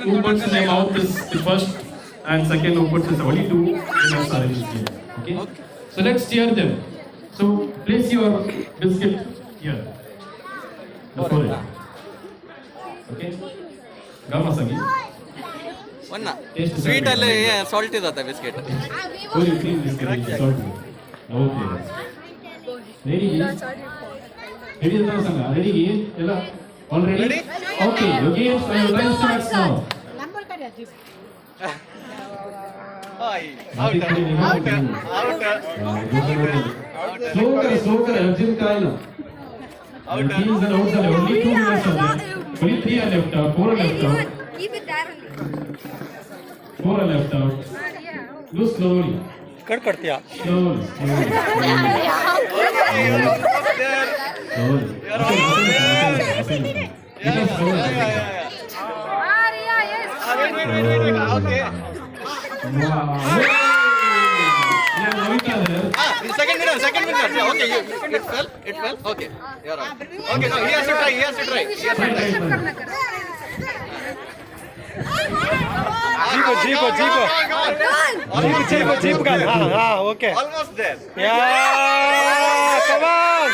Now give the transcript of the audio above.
who puts in their mouth is the first, and second who puts is only two. Winners are eligible. Okay. So let's cheer them. So place your biscuit here. Before it. Okay. Gama Sangi. ಒನ್ನ sweet ಅಲ್ಲಿ salt ಇರುತ್ತೆ biscuit. Only three biscuit is salty. Okay. Ready? Ready to Sanga. Ready? Ella. All ready? Okay. Your game time starts now. Slow kar. Arjun Kaila. Teams are out there. Only 2 minutes are there. Only 3 are left out. 4 are left out. 4 are left out. Do slowly. करतिया Slowly. Second winner. Okay, it fell. Okay, you're right. Okay, no, he has to try. Jeep का हाँ okay Almost there. Yeah, come on.